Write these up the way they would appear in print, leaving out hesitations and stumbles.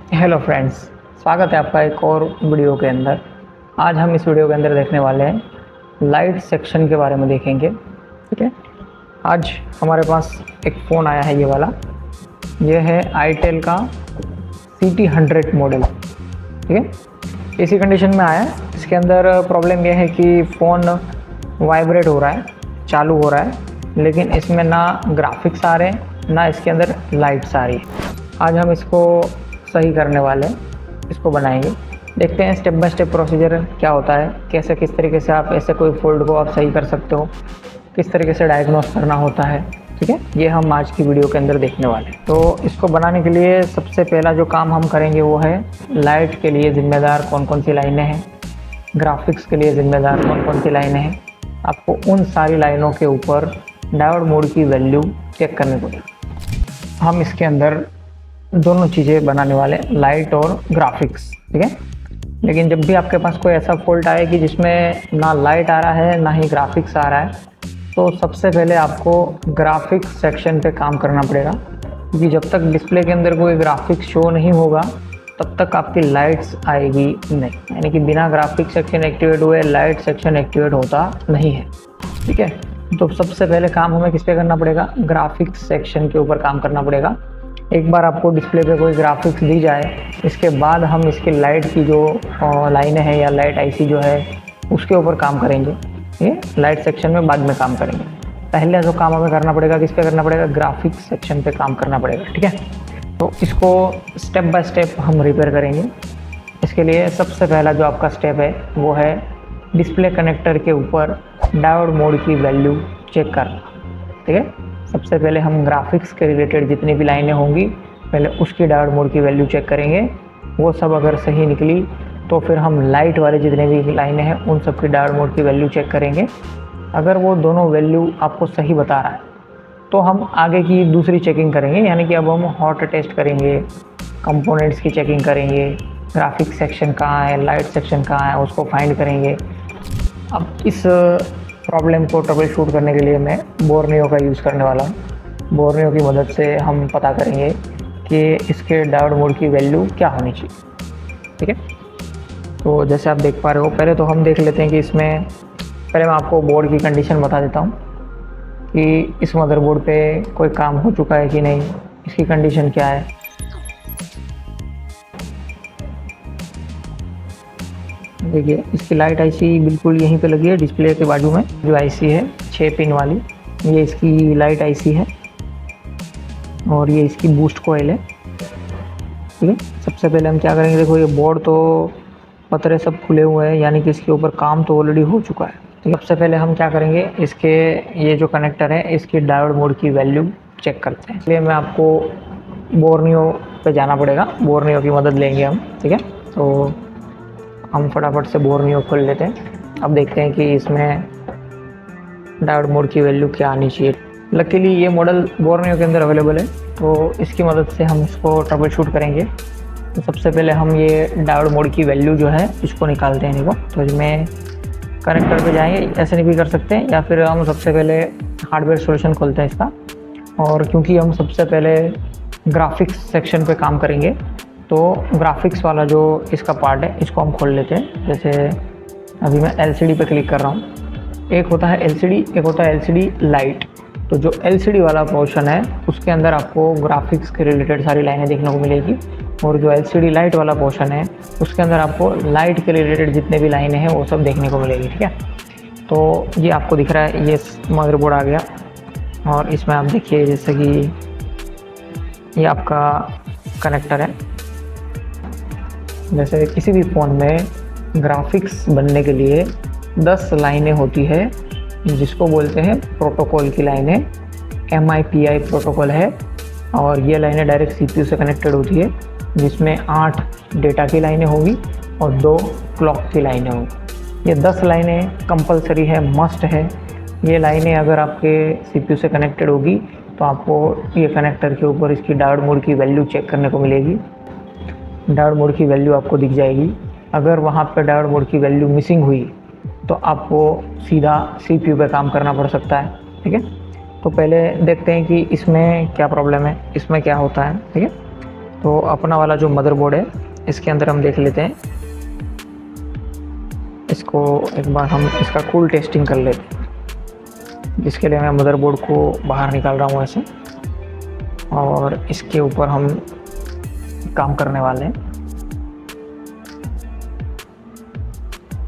Hello friends, स्वागत है आपका एक और वीडियो के अंदर। आज हम इस वीडियो के अंदर देखने वाले हैं लाइट सेक्शन के बारे में देखेंगे। ठीक है, आज हमारे पास एक फ़ोन आया है, ये वाला। ये है आईटेल का CT100 मॉडल। ठीक है, इसी कंडीशन में आया है। इसके अंदर प्रॉब्लम यह है कि फ़ोन वाइब्रेट हो रहा है, चालू हो रहा है, लेकिन इसमें ना ग्राफिक्स आ रहे हैं ना इसके अंदर लाइट्स आ रही है। आज हम इसको सही करने वाले हैं, इसको बनाएंगे। देखते हैं स्टेप बाय स्टेप प्रोसीजर क्या होता है, कैसे किस तरीके से आप ऐसे कोई फॉल्ट को आप सही कर सकते हो, किस तरीके से डायग्नोस करना होता है। ठीक है, ये हम आज की वीडियो के अंदर देखने वाले हैं। तो इसको बनाने के लिए सबसे पहला जो काम हम करेंगे वो है लाइट के लिए ज़िम्मेदार कौन कौन सी लाइनें हैं, ग्राफिक्स के लिए ज़िम्मेदार कौन कौन सी लाइनें हैं। आपको उन सारी लाइनों के ऊपर डायोड मोड की वैल्यू चेक करनी पड़ेगी। हम इसके अंदर दोनों चीज़ें बनाने वाले हैं, लाइट और ग्राफिक्स। ठीक है, लेकिन जब भी आपके पास कोई ऐसा फॉल्ट आए कि जिसमें ना लाइट आ रहा है ना ही ग्राफिक्स आ रहा है, तो सबसे पहले आपको ग्राफिक्स सेक्शन पे काम करना पड़ेगा, क्योंकि जब तक डिस्प्ले के अंदर कोई ग्राफिक्स शो नहीं होगा तब तक आपकी लाइट्स आएगी नहीं। यानी कि बिना ग्राफिक्स सेक्शन एक्टिवेट हुए लाइट सेक्शन एक्टिवेट होता नहीं है। ठीक है, तो सबसे पहले काम हमें किस पे करना पड़ेगा, ग्राफिक्स सेक्शन के ऊपर काम करना पड़ेगा। एक बार आपको डिस्प्ले पे कोई ग्राफिक्स दी जाए, इसके बाद हम इसकी लाइट की जो लाइनें हैं या लाइट आईसी जो है उसके ऊपर काम करेंगे। ये लाइट सेक्शन में बाद में काम करेंगे। पहले जो काम हमें करना पड़ेगा, किस पे करना पड़ेगा, ग्राफिक्स सेक्शन पे काम करना पड़ेगा। ठीक है, तो इसको स्टेप बाय स्टेप हम रिपेयर करेंगे। इसके लिए सबसे पहला जो आपका स्टेप है वो है डिस्प्ले कनेक्टर के ऊपर डायोड मोड की वैल्यू चेक करना। ठीक है, सबसे पहले हम ग्राफिक्स के रिलेटेड जितनी भी लाइनें होंगी पहले उसकी डायोड मोड की वैल्यू चेक करेंगे। वो सब अगर सही निकली तो फिर हम लाइट वाले जितने भी लाइनें हैं उन सब की डायोड मोड की वैल्यू चेक करेंगे। अगर वो दोनों वैल्यू आपको सही बता रहा है तो हम आगे की दूसरी चेकिंग करेंगे, यानी कि अब हम हॉट टेस्ट करेंगे, कंपोनेंट्स की चेकिंग करेंगे, ग्राफिक्स सेक्शन कहाँ है, लाइट सेक्शन कहाँ है, उसको फाइंड करेंगे। अब इस प्रॉब्लम को ट्रबल शूट करने के लिए मैं बोर्नियो का यूज़ करने वाला हूँ। बोर्नियो की मदद से हम पता करेंगे कि इसके डायोड मोड की वैल्यू क्या होनी चाहिए। ठीक है, तो जैसे आप देख पा रहे हो, पहले तो हम देख लेते हैं कि इसमें, पहले मैं आपको बोर्ड की कंडीशन बता देता हूँ कि इस मदरबोर्ड पे कोई काम हो चुका है कि नहीं, इसकी कंडीशन क्या है। देखिए, इसकी लाइट आईसी बिल्कुल यहीं पे लगी है डिस्प्ले के बाजू में। जो आईसी है 6 पिन वाली, ये इसकी लाइट आईसी है और ये इसकी बूस्ट कॉइल है। ठीक है, सबसे पहले हम क्या करेंगे, देखो ये बोर्ड तो पतरे सब खुले हुए हैं, यानी कि इसके ऊपर काम तो ऑलरेडी हो चुका है। तो सबसे पहले हम क्या करेंगे, इसके ये जो कनेक्टर है इसकी डायोड मोड की वैल्यू चेक करते हैं। इसलिए मैं आपको बोर्नियो पे जाना पड़ेगा, बोर्नियो की मदद लेंगे हम। ठीक है, तो हम फटाफट से बोर्नियो खोल लेते हैं। अब देखते हैं कि इसमें डायोड मोड की वैल्यू क्या आनी चाहिए। लकीली ये मॉडल बोर्नियो के अंदर अवेलेबल है, तो इसकी मदद से हम इसको ट्रबल शूट करेंगे। तो सबसे पहले हम ये डायोड मोड की वैल्यू जो है इसको निकालते हैं। देखो, तो इसमें कनेक्टर पे जाएंगे, ऐसे नहीं भी कर सकते हैं, या फिर हम सबसे पहले हार्डवेयर सॉल्यूशन खोलते हैं इसका। और क्योंकि हम सबसे पहले ग्राफिक्स सेक्शन पे काम करेंगे तो ग्राफिक्स वाला जो इसका पार्ट है इसको हम खोल लेते हैं। जैसे अभी मैं LCD पे क्लिक कर रहा हूँ। एक होता है LCD, एक होता है LCD लाइट। तो जो LCD वाला पोर्शन है उसके अंदर आपको ग्राफिक्स के रिलेटेड सारी लाइनें देखने को मिलेगी, और जो LCD लाइट वाला पोर्शन है उसके अंदर आपको लाइट के रिलेटेड जितने भी लाइनें हैं वो सब देखने को मिलेगी। ठीक है, तो ये आपको दिख रहा है, ये मदरबोर्ड आ गया और इसमें आप देखिए जैसे कि ये आपका कनेक्टर है। जैसे किसी भी फ़ोन में ग्राफिक्स बनने के लिए 10 लाइनें होती है, जिसको बोलते हैं प्रोटोकॉल की लाइनें। MIPI प्रोटोकॉल है, और ये लाइनें डायरेक्ट CPU से कनेक्टेड होती है, जिसमें 8 डेटा की लाइनें होंगी और 2 क्लॉक की लाइनें होंगी। ये 10 लाइनें कंपलसरी है, मस्ट है। ये लाइनें अगर आपके CPU से कनेक्टेड होगी तो आपको ये कनेक्टर के ऊपर इसकी डायोड मोड की वैल्यू चेक करने को मिलेगी। डायोड मोड की वैल्यू आपको दिख जाएगी। अगर वहाँ पर डायोड मोड की वैल्यू मिसिंग हुई तो आपको सीधा CPU पे काम करना पड़ सकता है। ठीक है, तो पहले देखते हैं कि इसमें क्या प्रॉब्लम है, इसमें क्या होता है। ठीक है, तो अपना वाला जो मदरबोर्ड है इसके अंदर हम देख लेते हैं इसको। एक बार हम इसका कूल टेस्टिंग कर लेते हैं, जिसके लिए मैं मदरबोर्ड को बाहर निकाल रहा हूँ ऐसे, और इसके ऊपर हम काम करने वाले हैं।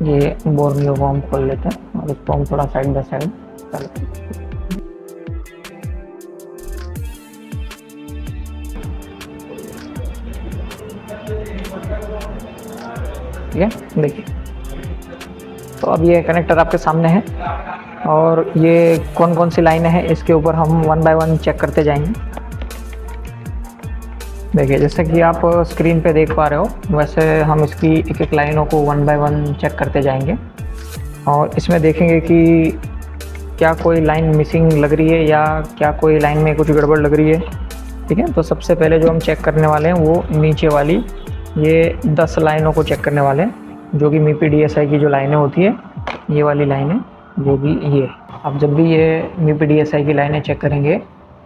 ये बोर्नियो को हम खोल लेते हैं और इसको हम थोड़ा साइड बाय साइड करते हैं। ठीक है, देखिए तो अब ये कनेक्टर आपके सामने है और ये कौन कौन सी लाइनें हैं इसके ऊपर हम वन बाय वन चेक करते जाएंगे। देखिए जैसे कि आप स्क्रीन पे देख पा रहे हो वैसे हम इसकी एक एक लाइनों को वन बाय वन चेक करते जाएंगे और इसमें देखेंगे कि क्या कोई लाइन मिसिंग लग रही है या क्या कोई लाइन में कुछ गड़बड़ लग रही है। ठीक है, तो सबसे पहले जो हम चेक करने वाले हैं वो नीचे वाली ये 10 लाइनों को चेक करने वाले हैं, जो कि MIPI DSI की जो लाइनें होती है ये वाली लाइनें, जो भी ये आप जब भी ये MIPI DSI की लाइनें चेक करेंगे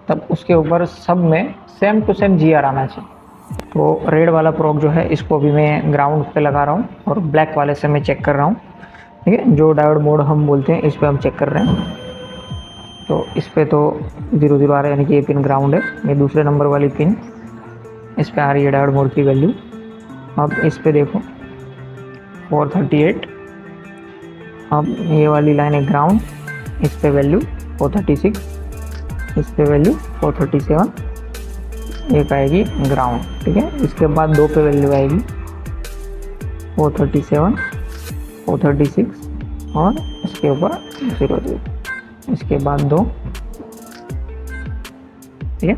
तब उसके ऊपर सब में सेम टू सेम GR आना चाहिए। तो रेड वाला प्रोब जो है इसको भी मैं ग्राउंड पे लगा रहा हूँ और ब्लैक वाले से मैं चेक कर रहा हूँ। ठीक है, जो डायोड मोड हम बोलते हैं इस पर हम चेक कर रहे हैं। तो इस पर तो 0 0 आ रहा है, यानी कि ये पिन ग्राउंड है। ये दूसरे नंबर वाली पिन इस पर आ रही है डायोड मोड की वैल्यू। अब इस पे देखो 438, अब ये वाली लाइन है ग्राउंड, इस पे वैल्यू 436, इस पे वैल्यू 437, एक आएगी ग्राउंड। ठीक है, इसके बाद 2 पे वैल्यू आएगी 437, 436 और इसके ऊपर 0 0, इसके बाद 2। ठीक है,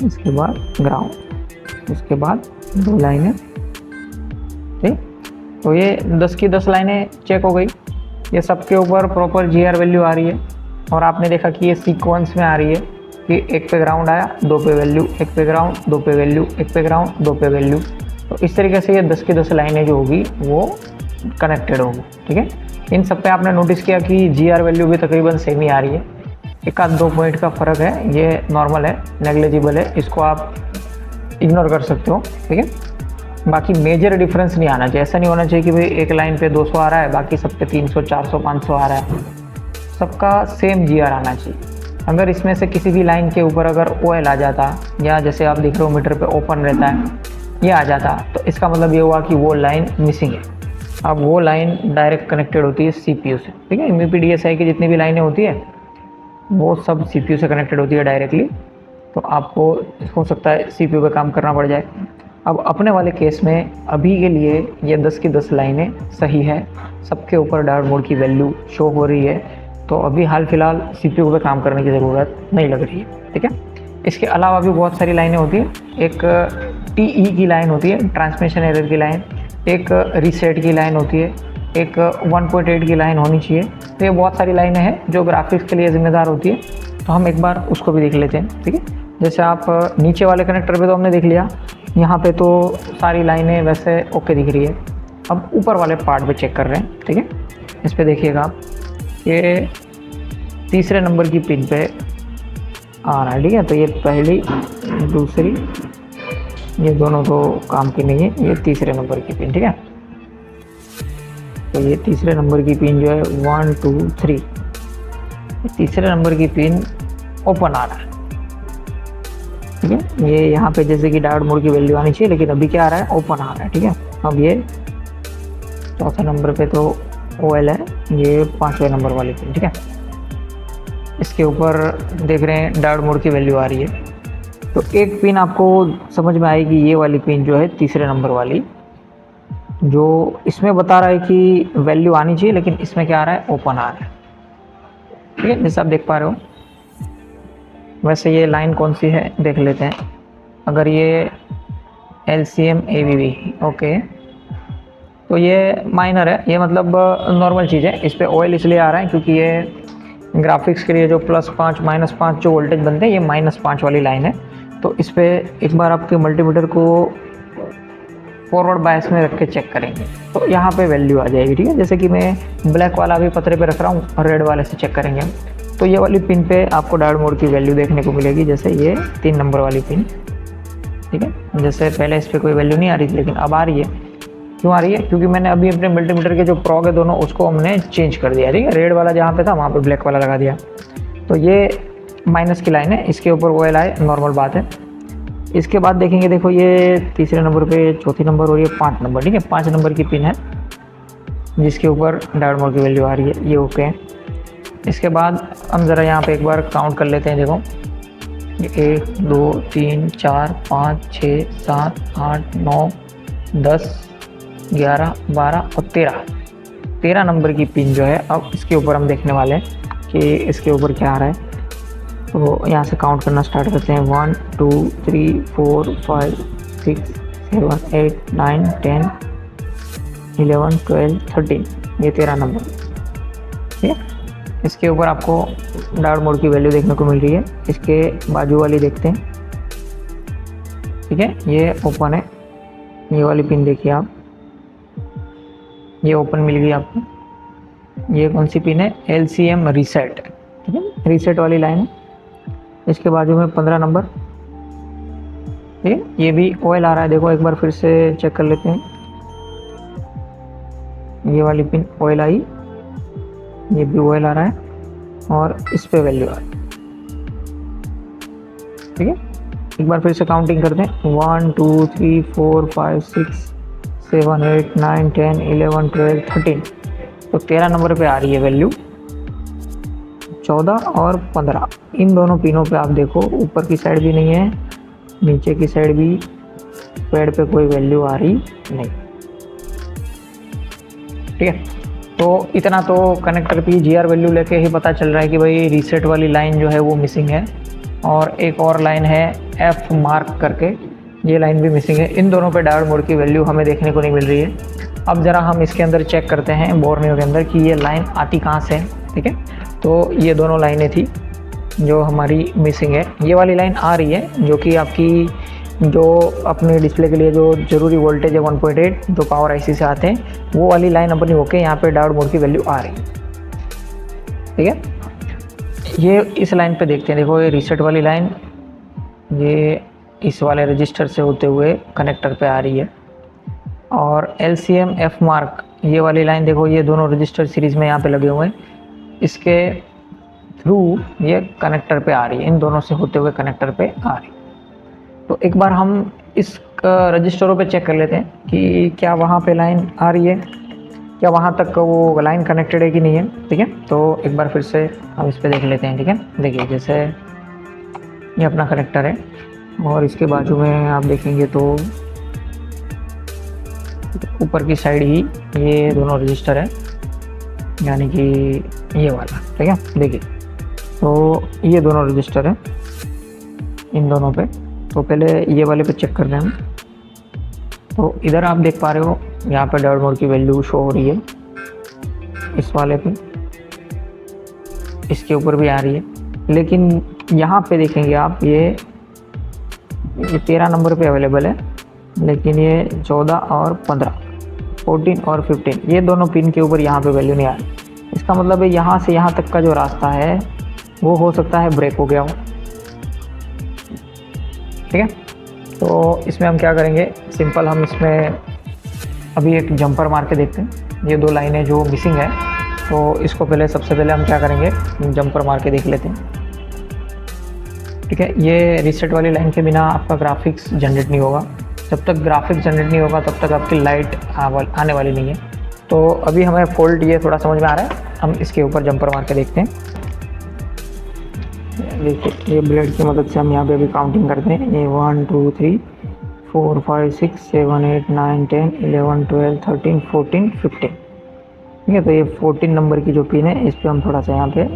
इसके बाद ग्राउंड, इसके बाद 2 लाइनें। ठीक, तो ये 10 की 10 लाइनें चेक हो गई। ये सबके ऊपर प्रॉपर GR वैल्यू आ रही है और आपने देखा कि ये सीक्वेंस में आ रही है कि 1 पे ग्राउंड आया, 2 पे वैल्यू, 1 पे ग्राउंड, 2 पे वैल्यू, 1 पे ग्राउंड, 2 पे वैल्यू। तो इस तरीके से ये 10 की 10 लाइनें जो होगी वो कनेक्टेड होगी। ठीक है, इन सब पे आपने नोटिस किया कि GR वैल्यू भी तकरीबन सेम ही आ रही है, 1-2 पॉइंट का फ़र्क है, ये नॉर्मल है, नेग्लिजिबल है, इसको आप इग्नोर कर सकते हो। ठीक है, बाकी मेजर डिफरेंस नहीं आना चाहिए। ऐसा नहीं होना चाहिए कि भाई एक लाइन पे 200 आ रहा है, बाकी सब पे 300, 400, 500 आ रहा है, सबका सेम GR आना चाहिए। अगर इसमें से किसी भी लाइन के ऊपर अगर OL आ जाता या जैसे आप देख रहे हो मीटर पे ओपन रहता है ये आ जाता, तो इसका मतलब ये हुआ कि वो लाइन मिसिंग है। अब वो लाइन डायरेक्ट कनेक्टेड होती है CPU से। ठीक है, MIPI DSI की जितनी भी लाइनें होती है वो सब CPU से कनेक्टेड होती है डायरेक्टली, तो आपको हो सकता है CPU पे काम करना पड़ जाए। अब अपने वाले केस में अभी के लिए ये 10 की 10 लाइनें सही है, सबके ऊपर डायोड मोड की वैल्यू शो हो रही है, तो अभी हाल फिलहाल CPU पे काम करने की ज़रूरत नहीं लग रही है। ठीक है, इसके अलावा भी बहुत सारी लाइनें होती हैं। एक TE की लाइन होती है, ट्रांसमिशन एरर की लाइन, एक रीसेट की लाइन होती है, एक 1.8 की लाइन होनी चाहिए। तो ये बहुत सारी लाइनें हैं जो ग्राफिक्स के लिए ज़िम्मेदार होती है, तो हम एक बार उसको भी देख लेते हैं। ठीक है, जैसे आप नीचे वाले कनेक्टर पे तो हमने देख लिया, यहाँ पे तो सारी लाइनें वैसे ओके दिख रही है। अब ऊपर वाले पार्ट पे चेक कर रहे हैं। ठीक है, इस पे देखिएगा आप, ये तीसरे नंबर की पिन पे आ रहा है। ठीक है, तो ये पहली, दूसरी, ये दोनों तो काम की नहीं है, ये तीसरे नंबर की पिन। ठीक है, तो ये तीसरे नंबर की पिन जो है 1 2 3, तीसरे नंबर की पिन ओपन आ रहा है। ठीक है, ये यहाँ पे जैसे कि डायोड मोड की वैल्यू आनी चाहिए, लेकिन अभी क्या आ रहा है, ओपन आ रहा है। ठीक है, अब ये चौथे नंबर पे तो OL है, ये 5वें नंबर वाली पिन। ठीक है, इसके ऊपर देख रहे हैं डायोड मोड की वैल्यू आ रही है। तो एक पिन आपको समझ में आएगी, ये वाली पिन जो है तीसरे नंबर वाली, जो इसमें बता रहा है कि वैल्यू आनी चाहिए, लेकिन इसमें क्या आ रहा है, ओपन आ रहा है। ठीक है, जैसे आप देख पा रहे हो। वैसे ये लाइन कौन सी है देख लेते हैं। अगर ये LCM AVV, ओके, तो ये माइनर है, ये मतलब नॉर्मल चीज़ है। इस पर OL इसलिए आ रहा है क्योंकि ये ग्राफिक्स के लिए जो +5 -5 जो वोल्टेज बनते हैं, ये -5 वाली लाइन है। तो इस पर एक बार आपके मल्टीमीटर को फॉरवर्ड बायस में रख के चेक करेंगे तो यहाँ पे वैल्यू आ जाएगी। ठीक है, जैसे कि मैं ब्लैक वाला भी पतरे पे रख रहा हूँ और रेड वाले से चेक करेंगे तो ये वाली पिन पे आपको डायोड मोड की वैल्यू देखने को मिलेगी। जैसे ये 3 नंबर वाली पिन, ठीक है। जैसे पहले इस पर कोई वैल्यू नहीं आ रही थी लेकिन अब आ रही है। क्यों आ रही है? क्योंकि मैंने अभी अपने मल्टीमीटर के जो प्रॉग है दोनों उसको हमने चेंज कर दिया, ठीक है। रेड वाला जहाँ पे था वहाँ पे ब्लैक वाला लगा दिया। तो ये माइनस की लाइन है, इसके ऊपर OL आए, नॉर्मल बात है। इसके बाद देखेंगे, देखो ये तीसरे नंबर पे, चौथी नंबर और ये 5 नंबर, ठीक है। 5 नंबर की पिन है जिसके ऊपर डायोड मोड की वैल्यू आ रही है, ये ओके है। इसके बाद हम ज़रा यहाँ पे एक बार काउंट कर लेते हैं। देखो 1 2 3 4 5 6 7 8 9 10 11 12 और 13 नंबर की पिन जो है, अब इसके ऊपर हम देखने वाले हैं कि इसके ऊपर क्या आ रहा है। तो यहाँ से काउंट करना स्टार्ट करते हैं। 1 2 3 4 5 6 7 8 9 10 11 12 13, ये 13 नंबर, ठीक है। इसके ऊपर आपको डायोड मोड की वैल्यू देखने को मिल रही है। इसके बाजू वाली देखते हैं, ठीक है। ये ओपन है, ये वाली पिन देखिए आप, ये ओपन मिल गई आपको। ये कौन सी पिन है? LCM रीसेट, ठीक है, रीसेट वाली लाइन है। इसके बाजू में 15 नंबर, ठीक है। ये भी OL आ रहा है, देखो एक बार फिर से चेक कर लेते हैं। ये वाली पिन OL आई, ये भी OL आ रहा है और इस पे वैल्यू आ रही है, ठीक है। एक बार फिर से काउंटिंग करते हैं। 1 2 3 4 5 6 7 8 9 10 11 12 13, तो 13 नंबर पे आ रही है वैल्यू। 14 और 15 इन दोनों पिनों पे आप देखो, ऊपर की साइड भी नहीं है, नीचे की साइड भी पैड पे कोई वैल्यू आ रही नहीं, ठीक है। तो इतना तो कनेक्टर की GR वैल्यू लेके ही पता चल रहा है कि भाई रीसेट वाली लाइन जो है वो मिसिंग है। और एक और लाइन है F मार्क करके, ये लाइन भी मिसिंग है। इन दोनों पे डायोड मोड की वैल्यू हमें देखने को नहीं मिल रही है। अब ज़रा हम इसके अंदर चेक करते हैं बोर्नियो के अंदर कि ये लाइन आती कहाँ से है, ठीक है। तो ये दोनों लाइनें थी जो हमारी मिसिंग है। ये वाली लाइन आ रही है जो कि आपकी जो अपने डिस्प्ले के लिए जो ज़रूरी वोल्टेज है 1.8 जो पावर IC से आते हैं, वो वाली लाइन अपनी होके यहाँ पे डायोड मोड की वैल्यू आ रही है, ठीक है। ये इस लाइन पे देखते हैं, देखो ये रीसेट वाली लाइन ये इस वाले रजिस्टर से होते हुए कनेक्टर पे आ रही है। और LCM F मार्क ये वाली लाइन देखो, ये दोनों रजिस्टर सीरीज़ में यहाँ पे लगे हुए हैं, इसके थ्रू ये कनेक्टर पे आ रही है, इन दोनों से होते हुए कनेक्टर पे आ रही है। तो एक बार हम इस रजिस्टरों पे चेक कर लेते हैं कि क्या वहाँ पे लाइन आ रही है, क्या वहाँ तक वो लाइन कनेक्टेड है कि नहीं है, ठीक है। तो एक बार फिर से हम इस पे देख लेते हैं, ठीक है। देखिए जैसे ये अपना कनेक्टर है और इसके बाजू में आप देखेंगे तो ऊपर की साइड ही ये दोनों रजिस्टर है, यानी कि ये वाला, ठीक है। देखिए तो ये दोनों रजिस्टर है इन दोनों पे। तो पहले ये वाले पे चेक कर रहे हैं हम। तो इधर आप देख पा रहे हो यहाँ पे डायोड मोड की वैल्यू शो हो रही है, इस वाले पे, इसके ऊपर भी आ रही है। लेकिन यहाँ पे देखेंगे आप ये 13 नंबर पे अवेलेबल है, लेकिन ये 14 और 15, 14 और 15 ये दोनों पिन के ऊपर यहाँ पे वैल्यू नहीं आ रही। इसका मतलब है यहाँ से यहाँ तक का जो रास्ता है वो हो सकता है ब्रेक हो गया हो, ठीक है। तो इसमें हम क्या करेंगे, सिंपल हम इसमें अभी एक जंपर मार के देखते हैं। ये दो लाइनें जो मिसिंग है, तो इसको पहले सबसे पहले हम क्या करेंगे, जंपर मार के देख लेते हैं, ठीक है। ये रीसेट वाली लाइन के बिना आपका ग्राफिक्स जनरेट नहीं होगा। जब तक ग्राफिक्स जनरेट नहीं होगा तब तक आपकी लाइट आने वाली नहीं है। तो अभी हमें फॉल्ट ये थोड़ा समझ में आ रहा है, हम इसके ऊपर जंपर मार के देखते हैं। देखिए ये ब्लेड की मदद से हम यहाँ पे भी काउंटिंग करते हैं। ये 1 2 3 4 5 6 7 8 9 10 11 12 13 14 15, ठीक है। तो ये 14 नंबर की जो पिन है इस पर हम थोड़ा सा यहाँ पे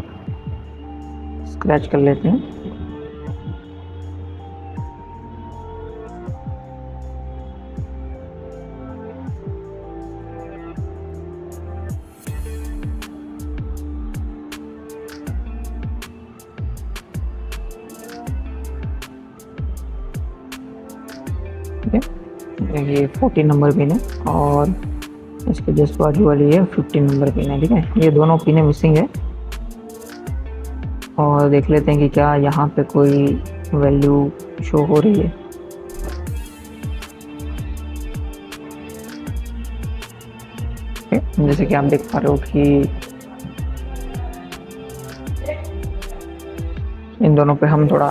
स्क्रैच कर लेते हैं। ये 14 नंबर पिन है और इसके जस्ट बाजू वाली है 15 नंबर पिन है, ठीक है। ये दोनों पिनें मिसिंग है और देख लेते हैं कि क्या यहाँ पे कोई वैल्यू शो हो रही है। ओके, जैसे कि आप देख पा रहे हो कि इन दोनों पे हम थोड़ा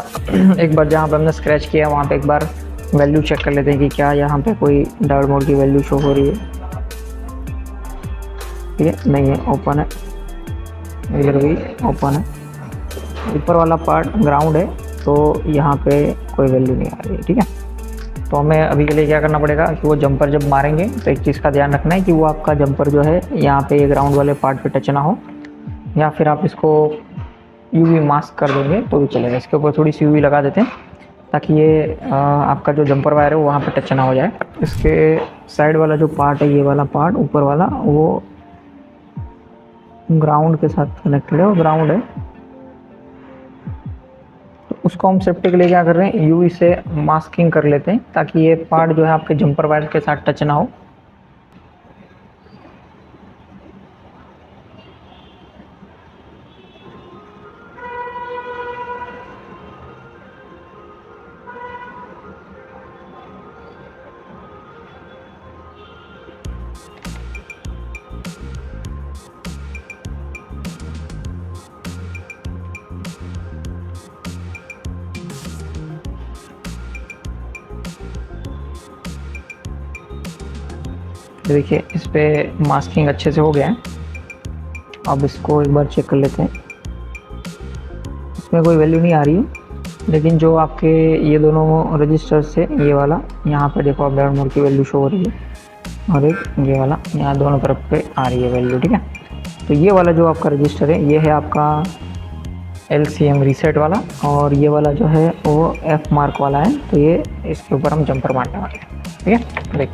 एक बार जहाँ पे हमने स्क्रैच किया वहाँ पे एक बार वैल्यू चेक कर लेते हैं कि क्या यहाँ पे कोई डायोड मोड की वैल्यू शो हो रही है। ठीक है, नहीं है, ओपन है, इधर भी ओपन है। ऊपर वाला पार्ट ग्राउंड है तो यहाँ पे कोई वैल्यू नहीं आ रही है। ठीक है, तो हमें अभी के लिए क्या करना पड़ेगा कि वो जंपर जब मारेंगे तो एक चीज़ का ध्यान रखना है कि वो आपका जंपर जो है यहाँ पे ग्राउंड वाले पार्ट पे टच ना हो, या फिर आप इसको यूवी मास्क कर देंगे तो भी चलेगा। इसके ऊपर थोड़ी सी यूवी लगा देते हैं ताकि ये आपका जो जंपर वायर है वो वहाँ पे टच ना हो जाए। इसके साइड वाला जो पार्ट है, ये वाला पार्ट ऊपर वाला, वो ग्राउंड के साथ कनेक्टेड है और ग्राउंड है, तो उसको हम सेफ्टी के लिए क्या कर रहे हैं, यूवी से मास्किंग कर लेते हैं ताकि ये पार्ट जो है आपके जंपर वायर के साथ टच ना हो। देखिए इस पे मास्किंग अच्छे से हो गया है। अब इसको एक बार चेक कर लेते हैं। इसमें कोई वैल्यू नहीं आ रही है, लेकिन जो आपके ये दोनों रजिस्टर्स से ये वाला यहाँ पे देखो आप डायोड मोड की वैल्यू शो हो रही है, और एक ये वाला यहाँ दोनों तरफ पे आ रही है वैल्यू। ठीक है, तो ये वाला जो आपका रजिस्टर है ये है आपका LCM रीसेट वाला, और ये वाला जो है वो F मार्क वाला है, तो ये इसके ऊपर हम जंपर मारने वाले हैं। ठीक है, देख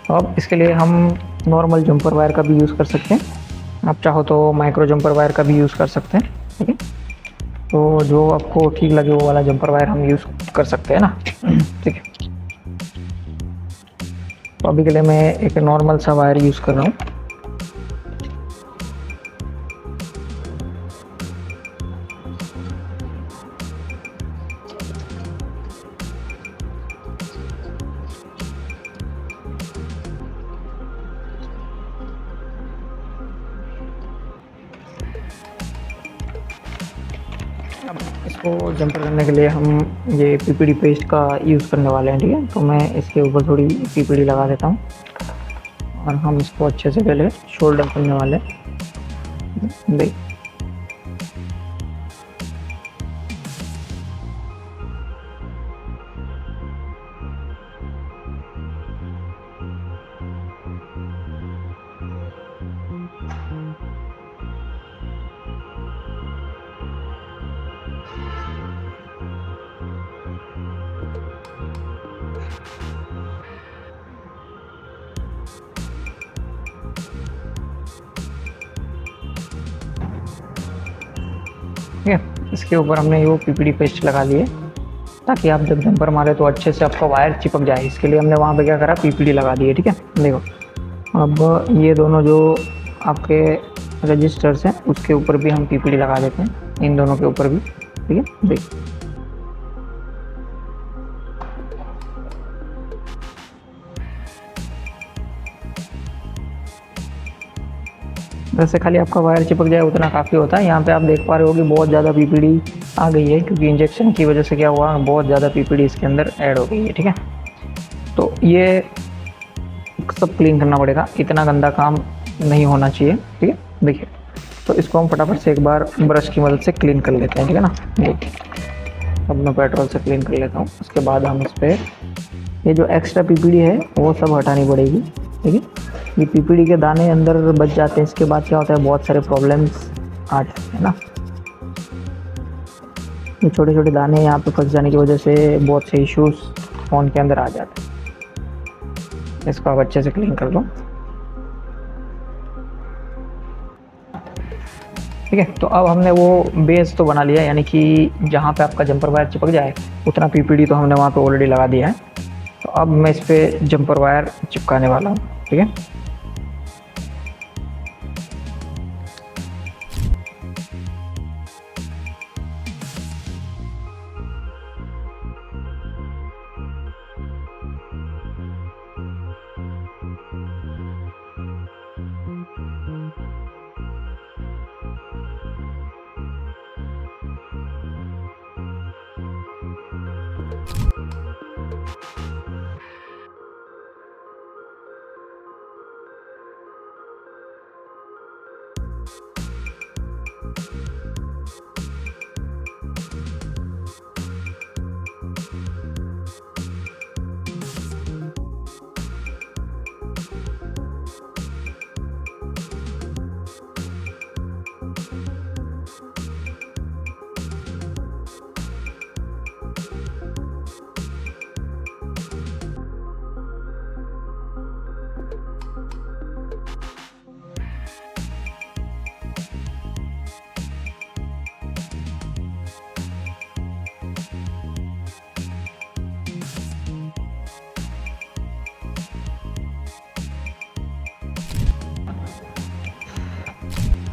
तो अब इसके लिए हम नॉर्मल जंपर वायर का भी यूज़ कर सकते हैं, आप चाहो तो माइक्रो जंपर वायर का भी यूज़ कर सकते हैं। ठीक है, तो जो आपको ठीक लगे वो वाला जंपर वायर हम यूज़ कर सकते हैं ना। ठीक है, तो अभी के लिए मैं एक नॉर्मल सा वायर यूज़ कर रहा हूँ। अब इसको जंपर करने के लिए हम ये PPD पेस्ट का यूज़ करने वाले हैं। ठीक है, तो मैं इसके ऊपर थोड़ी PPD लगा देता हूँ और हम इसको अच्छे से पहले शोल्डर करने वाले हैं। देख ठीक है, इसके ऊपर हमने वो PPD पेस्ट लगा लिए ताकि आप जब जंपर मारे तो अच्छे से आपका वायर चिपक जाए। इसके लिए हमने वहाँ पे क्या करा, PPD लगा दिए। ठीक है, देखो अब ये दोनों जो आपके रजिस्टर्स हैं उसके ऊपर भी हम PPD लगा देते हैं, इन दोनों के ऊपर भी। ठीक है, देख वैसे खाली आपका वायर चिपक जाए उतना काफ़ी होता है। यहाँ पे आप देख पा रहे हो कि बहुत ज़्यादा PPD आ गई है, क्योंकि इंजेक्शन की वजह से क्या हुआ, बहुत ज़्यादा PPD इसके अंदर ऐड हो गई है। ठीक है, तो ये सब क्लीन करना पड़ेगा, इतना गंदा काम नहीं होना चाहिए। ठीक है, देखिए तो इसको हम फटाफट से एक बार ब्रश की मदद से क्लीन कर लेते हैं। ठीक है ना, देखिए अब मैं पेट्रोल से क्लीन कर लेता हूँ। उसके बाद हम इस पर ये जो एक्स्ट्रा PPD है वो सब हटानी पड़ेगी। ठीक है, ये PPD के दाने अंदर बच जाते हैं, इसके बाद क्या होता है, बहुत सारे प्रॉब्लम्स आ जाते हैं ना। ये छोटे छोटे दाने यहाँ पे फंस जाने की वजह से बहुत से इश्यूज फ़ोन के अंदर आ जाते हैं। इसको आप अच्छे से क्लीन कर लो। ठीक है, तो अब हमने वो बेस तो बना लिया, यानी कि जहाँ पे आपका जंपर वायर चिपक जाए उतना PPD तो हमने वहाँ पे ऑलरेडी लगा दिया है। तो अब मैं इस पर जंपर वायर चिपकाने वाला हूँ। ठीक है,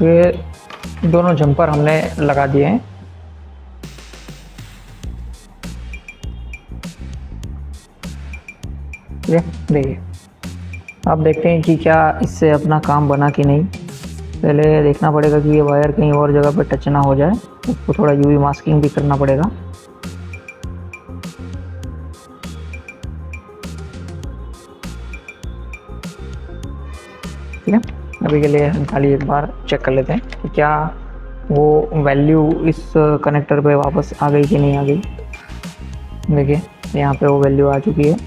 ये दोनों जंपर हमने लगा दिए हैं। ये देखिए, आप देखते हैं कि क्या इससे अपना काम बना कि नहीं। पहले देखना पड़ेगा कि ये वायर कहीं और जगह पर टच ना हो जाए, उसको थोड़ा यूवी मास्किंग भी करना पड़ेगा। ठीक है, अभी के लिए हम खाली एक बार चेक कर लेते हैं कि क्या वो वैल्यू इस कनेक्टर पे वापस आ गई कि नहीं आ गई। देखिए यहाँ पे वो वैल्यू आ चुकी है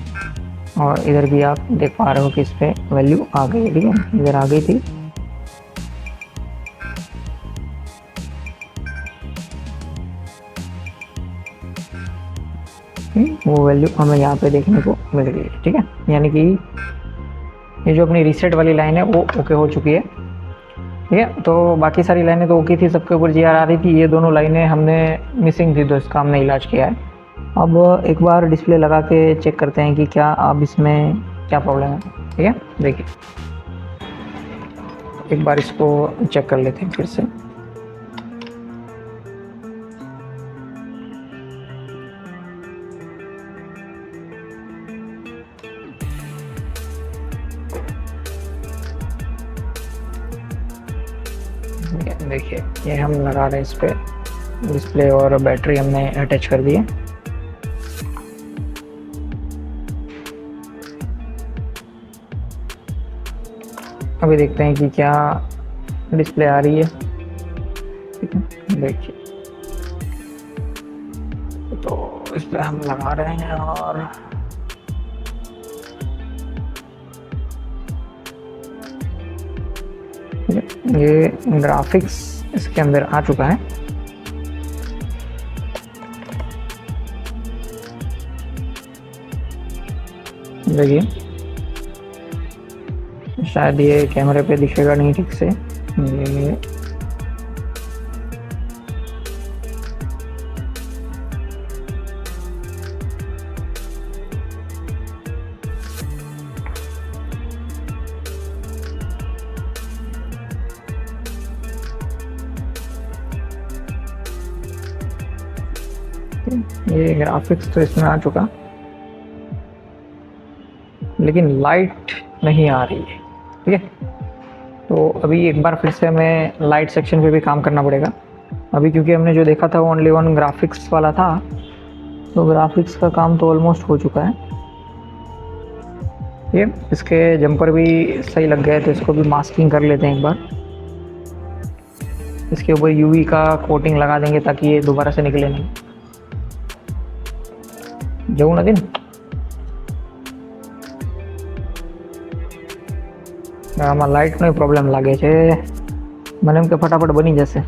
और इधर भी आप देख पा रहे हो कि इस पे वैल्यू आ गई है। ठीक है, इधर आ गई थी। वो वैल्यू हमें यहाँ पे देखने को मिल गई है। ठीक है, यानी कि ये जो अपनी रीसेट वाली लाइन है वो ओके हो चुकी है। ठीक है, तो बाकी सारी लाइनें तो ओके थी, सबके ऊपर जीआर आ रही थी। ये दोनों लाइनें हमने मिसिंग थी, तो इसका हमने इलाज किया है। अब एक बार डिस्प्ले लगा के चेक करते हैं कि क्या अब इसमें क्या प्रॉब्लम है। ठीक है, देखिए एक बार इसको चेक कर लेते हैं फिर से। देखिए ये हम लगा रहे हैं इस पे, डिस्प्ले और बैटरी हमने अटैच कर दी है। अभी देखते हैं कि क्या डिस्प्ले आ रही है। ठीक है, देखिए तो इस पे हम लगा रहे हैं और ये ग्राफिक्स इसके अंदर आ चुका है। देखिए शायद ये कैमरे पे दिखेगा नहीं ठीक से। ये ये ग्राफिक्स तो इसमें आ चुका, लेकिन लाइट नहीं आ रही है। ठीक है, तो अभी एक बार फिर से हमें लाइट सेक्शन पे भी काम करना पड़ेगा। अभी क्योंकि हमने जो देखा था वो ओनली वन ग्राफिक्स वाला था, तो ग्राफिक्स का काम तो ऑलमोस्ट हो चुका है। ये इसके जंपर भी सही लग गए, तो इसको भी मास्किंग कर लेते हैं एक बार। इसके ऊपर यूवी का कोटिंग लगा देंगे ताकि ये दोबारा से निकले नहीं। जऊ ना दिन આમાં લાઇટનો પ્રોબ્લેમ લાગે છે, મને એમ કે ફટાફટ બની જશે।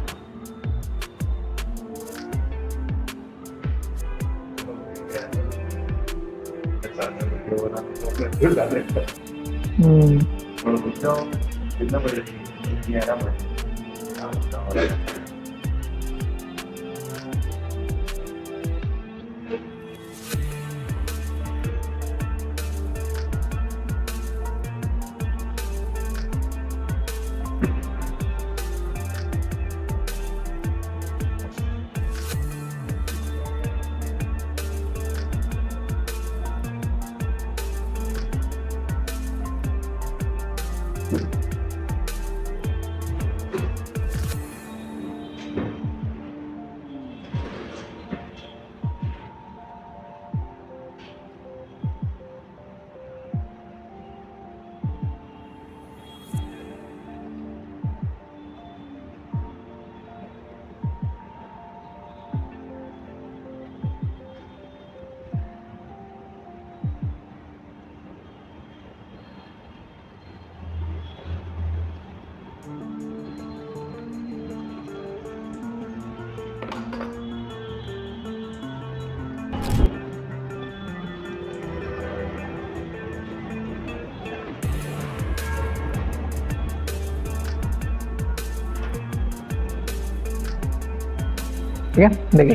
ठीक है, देखिए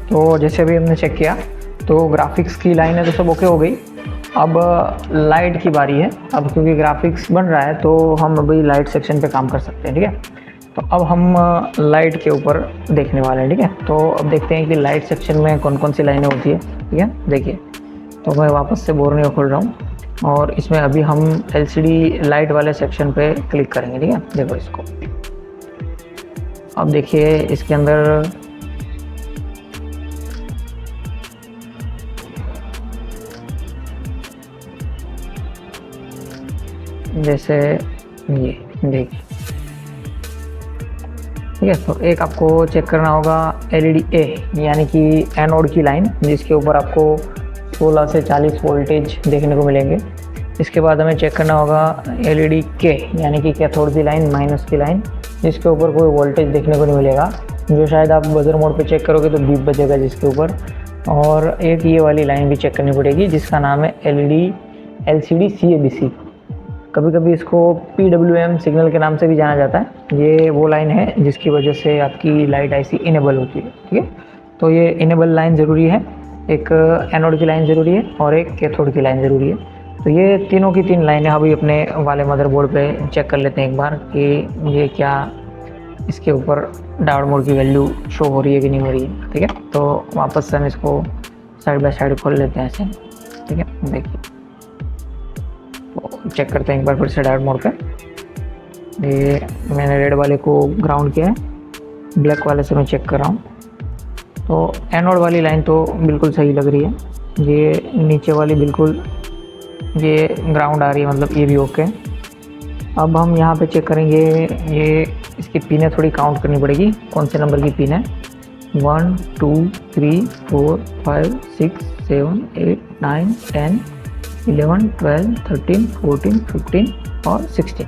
तो जैसे अभी हमने चेक किया तो ग्राफिक्स की लाइन है तो सब ओके हो गई। अब लाइट की बारी है। अब क्योंकि ग्राफिक्स बन रहा है तो हम अभी लाइट सेक्शन पे काम कर सकते हैं। ठीक है, तो अब हम लाइट के ऊपर देखने वाले हैं, ठीक है। तो अब देखते हैं कि लाइट सेक्शन में कौन कौन सी लाइनें होती है, ठीक है। देखिए, तो मैं वापस से बोर्नियो खोल रहा हूँ और इसमें अभी हम एलसीडी लाइट वाले सेक्शन पे क्लिक करेंगे, ठीक है। देखो इसको, अब देखिए इसके अंदर जैसे ये देखिए, ठीक है। तो एक आपको चेक करना होगा एलईडी ए, यानी कि एनोड की लाइन, जिसके ऊपर आपको 16 से 40 वोल्टेज देखने को मिलेंगे। इसके बाद हमें चेक करना होगा एलईडी के, यानी कि कैथोड की लाइन, माइनस की लाइन, जिसके ऊपर कोई वोल्टेज देखने को नहीं मिलेगा, जो शायद आप बजर मोड पे चेक करोगे तो बीप बजेगा जिसके ऊपर। और एक ये वाली लाइन भी चेक करनी पड़ेगी जिसका नाम है एलसीडी सीएबीसी। कभी कभी इसको PWM सिग्नल के नाम से भी जाना जाता है। ये वो लाइन है जिसकी वजह से आपकी लाइट आईसी इनेबल होती है, ठीक है। तो ये इनेबल लाइन ज़रूरी है, एक एनोड की लाइन ज़रूरी है और एक कैथोड की लाइन ज़रूरी है। तो ये तीनों की तीन लाइनें अभी अपने वाले मदरबोर्ड पे चेक कर लेते हैं एक बार कि ये क्या इसके ऊपर डायोड मोड की वैल्यू शो हो रही है कि नहीं हो रही है, ठीक है। तो वापस से हम इसको साइड बाय साइड खोल लेते हैं ऐसे, ठीक है। देखिए, तो चेक करते हैं एक बार फिर से डायोड मोड पे। ये मैंने रेड वाले को ग्राउंड किया है, ब्लैक वाले से मैं चेक कर रहा हूँ। तो एनोड वाली लाइन तो बिल्कुल सही लग रही है, ये नीचे वाली बिल्कुल ये ग्राउंड आ रही है, मतलब ये भी ओके। अब हम यहाँ पे चेक करेंगे, ये इसकी पिनें थोड़ी काउंट करनी पड़ेगी, कौन से नंबर की पिन है। 1 2 3 4 5 6 7 8 9 10 11 12 13 14 15 और 16।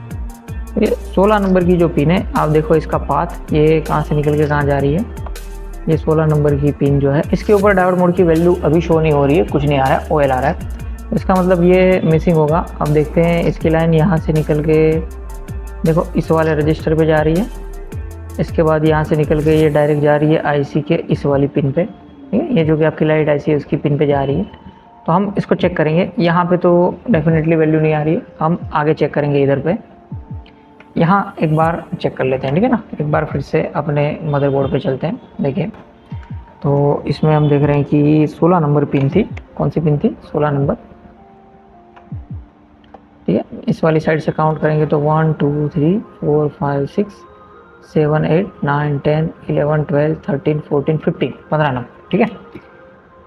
ये 16 नंबर की जो पिन है, आप देखो इसका पाथ ये कहाँ से निकल के कहाँ जा रही है। ये 16 नंबर की पिन जो है, इसके ऊपर डायोड मोड की वैल्यू अभी शो नहीं हो रही है, कुछ नहीं आ रहा है, OL आ रहा है। इसका मतलब ये मिसिंग होगा। अब देखते हैं, इसकी लाइन यहाँ से निकल के देखो इस वाले रजिस्टर पे जा रही है, इसके बाद यहाँ से निकल के ये डायरेक्ट जा रही है आईसी के इस वाली पिन पे, ठीक है। ये जो कि आपकी लाइट आईसी है उसकी पिन पे जा रही है। तो हम इसको चेक करेंगे, यहाँ पे तो डेफिनेटली वैल्यू नहीं आ रही है, हम आगे चेक करेंगे इधर पे। यहाँ एक बार चेक कर लेते हैं, ठीक है ना। एक बार फिर से अपने मदरबोर्ड पे चलते हैं। देखिए, तो इसमें हम देख रहे हैं कि 16 नंबर पिन थी, कौन सी पिन थी, 16 नंबर, ठीक है। इस वाली साइड से काउंट करेंगे तो 1 2 3 4 5 6 7 8 9 10 11 12 13 14 15, 15 नंबर, ठीक है।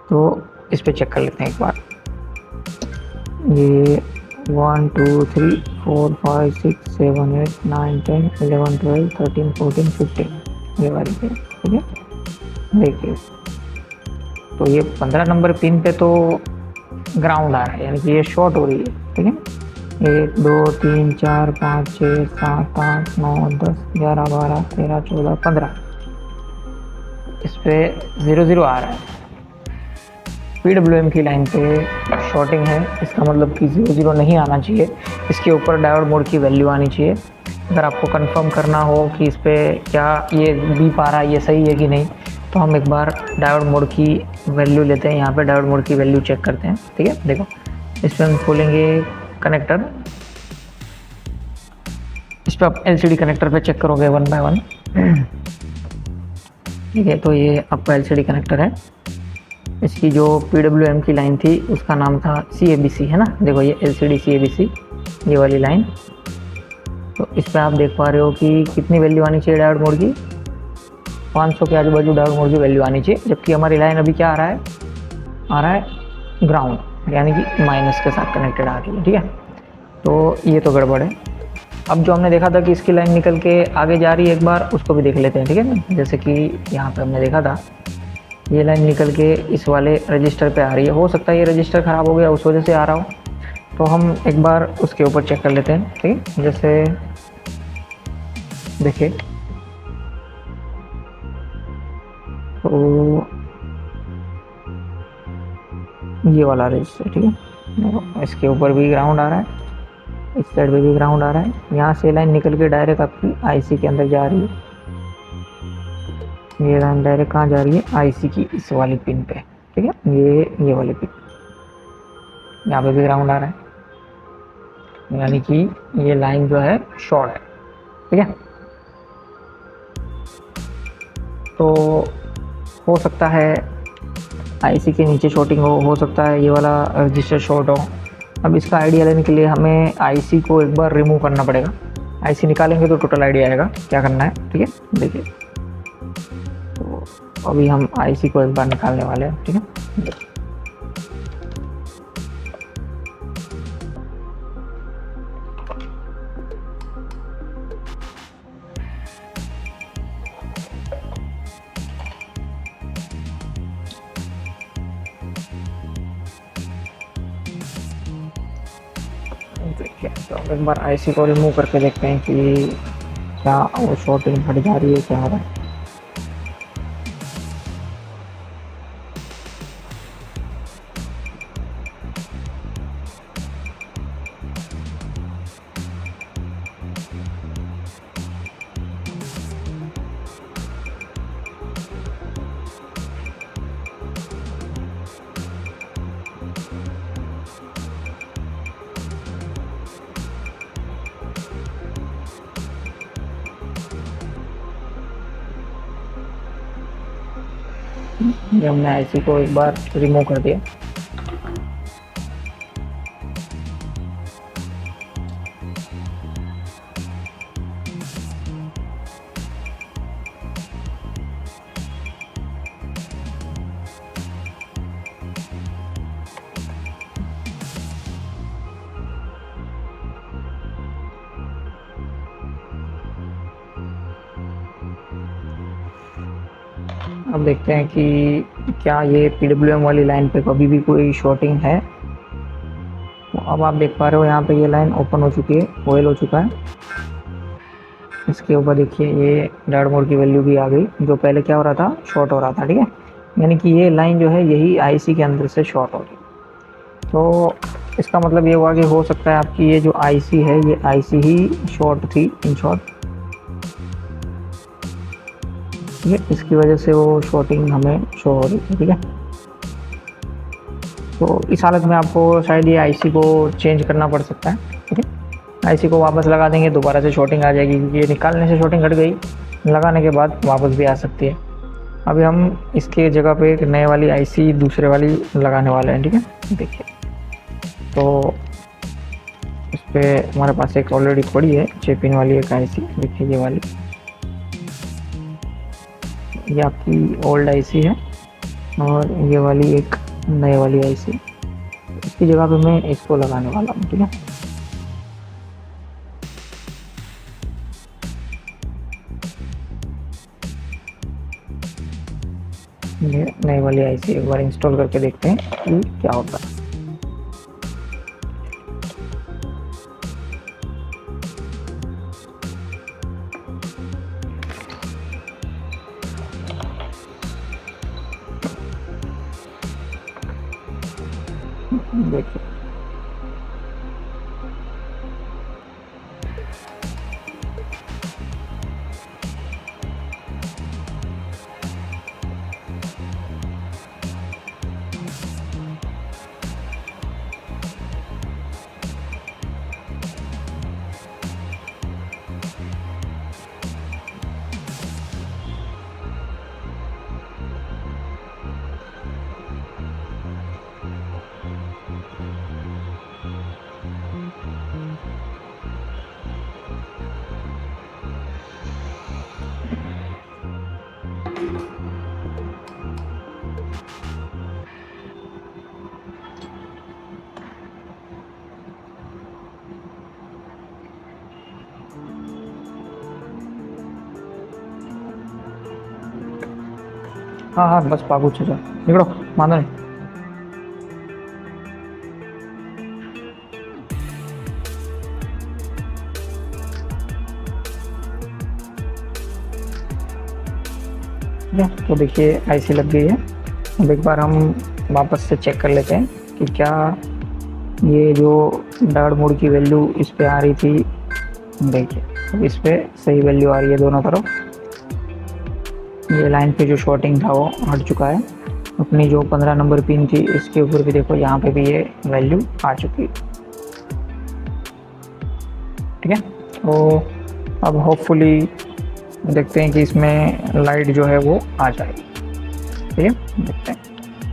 तो इस पे चेक कर लेते हैं एक बार। ये 1 2 3 4 5 6 7 8 9 10 11 12 13 14 15, ये वाली है, ठीक है। देखिए, तो ये 15 नंबर पिन पे तो ग्राउंड आ रहा है, यानी कि ये शॉर्ट हो रही है, ठीक है। 1 2 3 4 5 6 7 8 9 10 11 12 13 14 15, इस पे 0 0 आ रहा है। PWM की लाइन पे शॉर्टिंग है, इसका मतलब कि 0 0 नहीं आना चाहिए, इसके ऊपर डायोड मोड की वैल्यू आनी चाहिए। अगर आपको कंफर्म करना हो कि इस पे क्या ये बीप आ रहा है, ये सही है कि नहीं, तो हम एक बार डायोड मोड की वैल्यू लेते हैं। यहाँ पे डायोड मोड की वैल्यू चेक करते हैं, ठीक है। देखो, इस पर हम खोलेंगे कनेक्टर, इस पर आप LCD कनेक्टर पे चेक करोगे 1 बाय 1, ठीक है। तो ये आपका LCD कनेक्टर है, इसकी जो PWM की लाइन थी उसका नाम था CABC, है ना। देखो ये LCD CABC, ये वाली लाइन। तो इस पर आप देख पा रहे हो कि कितनी वैल्यू आनी चाहिए डायोड मोड की, 500 के आजू बाजू डायोड मोड की वैल्यू आनी चाहिए, जबकि हमारी लाइन अभी क्या आ रहा है ग्राउंड, यानी कि माइनस के साथ कनेक्टेड आ रही है, ठीक है। तो ये तो गड़बड़ है। अब जो हमने देखा था कि इसकी लाइन निकल के आगे जा रही है, एक बार उसको भी देख लेते हैं, ठीक है ना। जैसे कि यहाँ पे हमने देखा था, ये लाइन निकल के इस वाले रजिस्टर पे आ रही है, हो सकता है ये रजिस्टर ख़राब हो गया उस वजह से आ रहा हो, तो हम एक बार उसके ऊपर चेक कर लेते हैं, ठीक है। जैसे देखिए, तो ये वाला रजिस्टर, ठीक है, इसके ऊपर भी ग्राउंड आ रहा है, इस साइड पे भी ग्राउंड आ रहा है। यहाँ से लाइन निकल के डायरेक्ट आपकी आईसी के अंदर जा रही है, ये लाइन डायरेक्ट कहाँ जा रही है, आईसी की इस वाली पिन पे, ठीक है। ये वाली पिन, यहाँ पे भी ग्राउंड आ रहा है, यानी कि ये लाइन जो है शॉर्ट है, ठीक है। तो हो सकता है आईसी के नीचे शॉर्टिंग हो सकता है ये वाला रजिस्टर शॉर्ट हो। अब इसका आइडिया लेने के लिए हमें आईसी को एक बार रिमूव करना पड़ेगा। आईसी निकालेंगे तो टोटल आइडिया आएगा क्या करना है। ठीक है, देखिए तो अभी हम आईसी को एक बार निकालने वाले हैं। ठीक है, देखिए तो एक बार आईसी को रिमूव करके देखते हैं कि क्या वो शॉर्टिंग हट जा रही है, क्या हो रहा है। ये हमने आईसी को एक बार रिमूव कर दिया। अब देखते हैं कि क्या ये पीडब्ल्यूएम वाली लाइन पे कभी भी कोई शॉर्टिंग है। तो अब आप देख पा रहे हो यहाँ पे ये लाइन ओपन हो चुकी है, ऑयल हो चुका है। इसके ऊपर देखिए ये डार्ट मोड की वैल्यू भी आ गई, जो पहले क्या हो रहा था, शॉर्ट हो रहा था। ठीक है, यानी कि ये लाइन जो है यही आईसी के अंदर से शॉर्ट हो गई। तो इसका मतलब ये हुआ कि हो सकता है आपकी ये जो आईसी है ये आईसी ही शॉर्ट थी इन शॉर्ट। ठीक है, इसकी वजह से वो शॉर्टिंग हमें शो हो रही है। ठीक है, तो इस हालत में आपको शायद ये आईसी को चेंज करना पड़ सकता है। ठीक है, आईसी को वापस लगा देंगे, दोबारा से शॉर्टिंग आ जाएगी, क्योंकि ये निकालने से शॉर्टिंग हट गई, लगाने के बाद वापस भी आ सकती है। अभी हम इसके जगह पे एक नए वाली आईसी दूसरे वाली लगाने वाले हैं। ठीक है, देखिए तो इस पर हमारे पास एक ऑलरेडी पड़ी है 6 पिन वाली एक आईसी। देखिए ये वाली, ये आपकी ओल्ड आईसी है और ये वाली एक नए वाली आईसी। इसकी जगह पे मैं इसको लगाने वाला हूँ। ठीक है, ये नई वाली आईसी एक बार इंस्टॉल करके देखते हैं कि क्या होता है। देखिए हाँ हाँ बस पागू चलो निकलो, मानो नहीं। ठीक है, तो देखिए आईसी लग गई है। अब एक बार हम वापस से चेक कर लेते हैं कि क्या ये जो डार्ट मोड की वैल्यू इस पे आ रही थी। देखिए अब इस पे सही वैल्यू आ रही है दोनों तरफ। ये लाइन पे जो शॉर्टिंग था वो हट चुका है। अपनी जो 15 नंबर पिन थी इसके ऊपर भी देखो, यहाँ पे भी ये वैल्यू आ चुकी है। ठीक है, तो अब होपफुली देखते हैं कि इसमें लाइट जो है वो आ जाए। ठीक है, देखते हैं।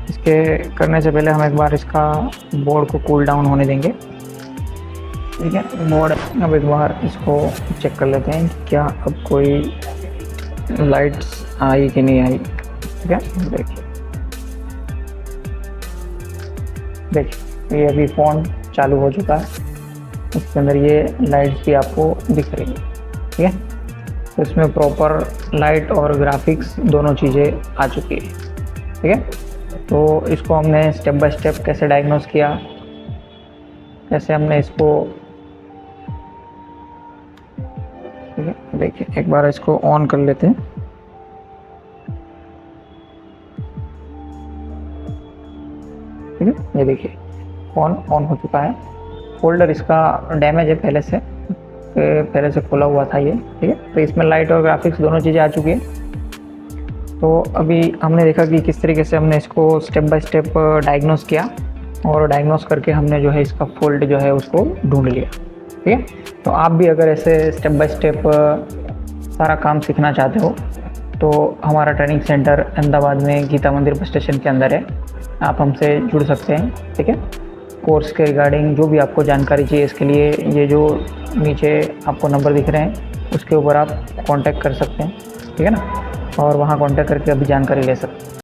इसके करने से पहले हम एक बार इसका बोर्ड को कूल डाउन होने देंगे। ठीक है, बोर्ड अब एक बार इसको चेक कर लेते हैं क्या अब कोई लाइट्स आई कि नहीं आई। ठीक है, देखिए ये अभी फ़ोन चालू हो चुका है, इसके अंदर ये लाइट्स भी आपको दिख रही है। ठीक है, तो इसमें प्रॉपर लाइट और ग्राफिक्स दोनों चीज़ें आ चुकी है। ठीक है, तो इसको हमने स्टेप बाय स्टेप कैसे डायग्नोस किया, कैसे हमने इसको, ठीक है, देखिए एक बार इसको ऑन कर लेते हैं। ठीक है, ये देखिए फ़ोन ऑन हो चुका है। फोल्डर इसका डैमेज है पहले से खोला हुआ था ये। ठीक है, तो इसमें लाइट और ग्राफिक्स दोनों चीज़ें आ चुकी है। तो अभी हमने देखा कि किस तरीके से हमने इसको स्टेप बाय स्टेप डायग्नोस किया, और डायग्नोस करके हमने जो है इसका फॉल्ट जो है उसको ढूंढ लिया। ठीक है, तो आप भी अगर ऐसे स्टेप बाय स्टेप सारा काम सीखना चाहते हो तो हमारा ट्रेनिंग सेंटर अहमदाबाद में गीता मंदिर बस स्टेशन के अंदर है, आप हमसे जुड़ सकते हैं। ठीक है, कोर्स के रिगार्डिंग जो भी आपको जानकारी चाहिए इसके लिए ये जो नीचे आपको नंबर दिख रहे हैं उसके ऊपर आप कांटेक्ट कर सकते हैं। ठीक है ना, और वहाँ कांटेक्ट करके अभी जानकारी ले सकते हैं।